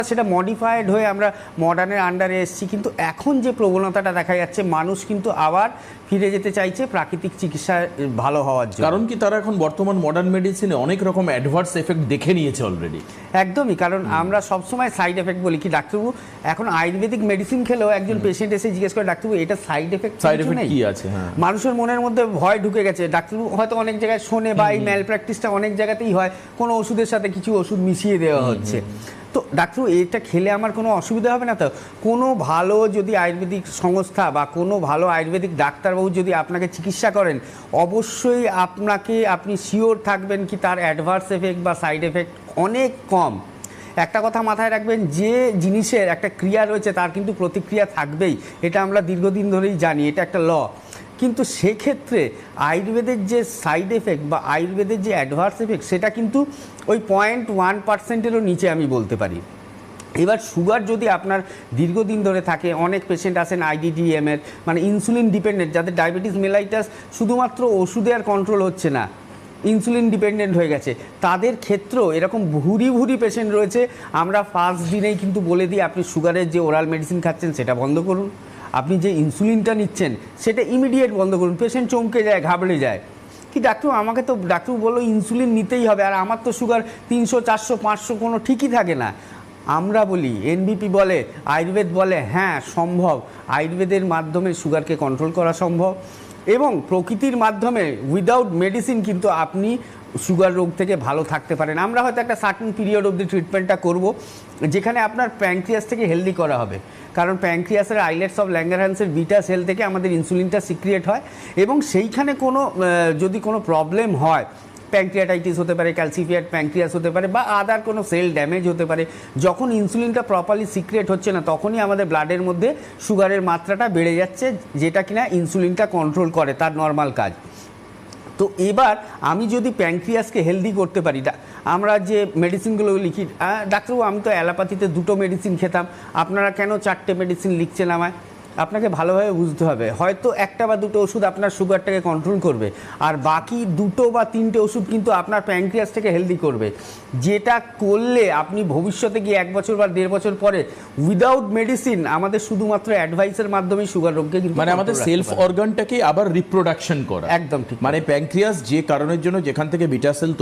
সেটা মডিফাইড হয়ে আমরা মডার্নের আন্ডারে এসেছি, কিন্তু এখন যে প্রবণতাটা দেখা যাচ্ছে মানুষ কিন্তু আবার ফিরে যেতে চাইছে প্রাকৃতিক চিকিৎসায় ভালো হওয়ার জন্য। কারণ কি তারা এখন বর্তমান মডার্ন মেডিসিনে অনেক রকম অ্যাডভার্স এফেক্ট দেখে নিয়েছে অলরেডি। একদমই, কারণ আমরা সবসময় সাইড এফেক্ট বলি। কি ডাক্তারবাবু, এখন আয়ুর্বেদিক মেডিসিন খেলেও একজন পেশেন্ট এসে জিজ্ঞেস করে ডাক্তারবাবু এটা সাইড এফেক্ট কি আছে? হ্যাঁ, মানুষের মনের মধ্যে ভয় ঢুকে গেছে। ডাক্তারবাবু হয়তো অনেক জায়গায় শোনে বা এই ম্যাল প্র্যাকটিসটা অনেক জায়গাতেই হয়, কোনো ওষুধের সাথে কিছু ওষুধ মিশিয়ে দেওয়া হচ্ছে। তো ডাক্তার এটা খেলে আমার কোনো অসুবিধা হবে না তো? কোনো ভালো যদি আয়ুর্বেদিক সংস্থা বা কোনো ভালো আয়ুর্বেদিক ডাক্তারবাবু যদি আপনাকে চিকিৎসা করেন, অবশ্যই আপনি শিওর থাকবেন কি তার অ্যাডভার্স এফেক্ট বা সাইড এফেক্ট অনেক কম। একটা কথা মাথায় রাখবেন, যে জিনিসের একটা ক্রিয়া রয়েছে তার কিন্তু প্রতিক্রিয়া থাকবেই, এটা আমরা দীর্ঘদিন ধরেই জানি, এটা একটা ল। কিন্তু সেক্ষেত্রে আয়ুর্বেদের যে সাইড এফেক্ট বা আয়ুর্বেদের যে অ্যাডভার্স এফেক্ট সেটা কিন্তু ওই 0.1%-এরও নিচে আমি বলতে পারি। এবার সুগার যদি আপনার দীর্ঘদিন ধরে থাকে, অনেক পেশেন্ট আছেন আইডিডিএমের মানে ইনসুলিন ডিপেন্ডেন্ট, যাদের ডায়াবেটিস মেলাইটাস শুধুমাত্র ওষুধে আর কন্ট্রোল হচ্ছে না, ইনসুলিন ডিপেন্ডেন্ট হয়ে গেছে, তাদের ক্ষেত্রেও এরকম ভুরি পেশেন্ট রয়েছে। আমরা ফার্স্ট দিনেই কিন্তু বলে দিই আপনি সুগারের যে ওরাল মেডিসিন খাচ্ছেন সেটা বন্ধ করুন, আপনি যে ইনসুলিনটা নিচ্ছেন সেটা ইমিডিয়েট বন্ধ করুন। পেশেন্ট চমকে যায়, ঘাবড়ে যায়, কি ডাক্তার আমাকে তো ডাক্তার বললো ইনসুলিন নিতেই হবে, আর আমার তো সুগার 300, 400, 500 কোনো ঠিকই থাকে না। আমরা বলি, এনবিপি বলে, আয়ুর্বেদ বলে, হ্যাঁ সম্ভব, আয়ুর্বেদের মাধ্যমে সুগারকে কন্ট্রোল করা সম্ভব এবং প্রকৃতির মাধ্যমে উইদাউট মেডিসিন কিন্তু আপনি সুগার রোগ থেকে ভালো থাকতে পারেন। আমরা হয়তো একটা সার্টেন পিরিয়ড অবধি ট্রিটমেন্টটা করব, যেখানে আপনার প্যানক্রিয়াস থেকে হেলদি করা হবে, কারণ প্যানক্রিয়াসের আইলেটস অফ ল্যাঙ্গারহ্যান্সের বিটা সেল থেকে আমাদের ইনসুলিনটা সিক্রিয়েট হয় এবং সেইখানে যদি কোনো প্রবলেম হয়, প্যানক্রিয়াটাইটিস হতে পারে, ক্যালসিফিয়াড প্যানক্রিয়াস হতে পারে বা আদার কোনো সেল ড্যামেজ হতে পারে, যখন ইনসুলিনটা প্রপারলি সিক্রিয়েট হচ্ছে না তখনই আমাদের ব্লাডের মধ্যে সুগারের মাত্রাটা বেড়ে যাচ্ছে, যেটা কিনা ইনসুলিনটা কন্ট্রোল করে তার নর্মাল কাজ। তো এবার আমি যদি প্যানক্রিয়াসকে হেলদি করতে পারি, আমরা যে মেডিসিনগুলো লিখি, ডাক্তারবাবু আমি তো অ্যালোপ্যাথিতে 2টো মেডিসিন খেতাম, আপনারা কেন 4টে মেডিসিন লিখছেন আমায়? আপনাকে ভালোভাবে বুঝতে হবে, হয়তো 1টা বা 2টো ওষুধ আপনার সুগারটাকে কন্ট্রোল করবে, আর বাকি 2টো বা 3টে ওষুধ কিন্তু আপনার প্যানক্রিয়াসটাকে হেলদি করবে, যেটা করলে আপনি ভবিষ্যতে গিয়ে 1 বছর বা 1.5 বছর পরে উইদাউট মেডিসিন আমাদের শুধুমাত্র অ্যাডভাইসের মাধ্যমে সুগার রোগকে কিন্তু মানে আমাদের সেলফ অর্গানটাকে আবার রিপ্রোডাকশন করা। একদম ঠিক, মানে প্যানক্রিয়াস যে কারণের জন্য যেখান থেকে বিটা সেল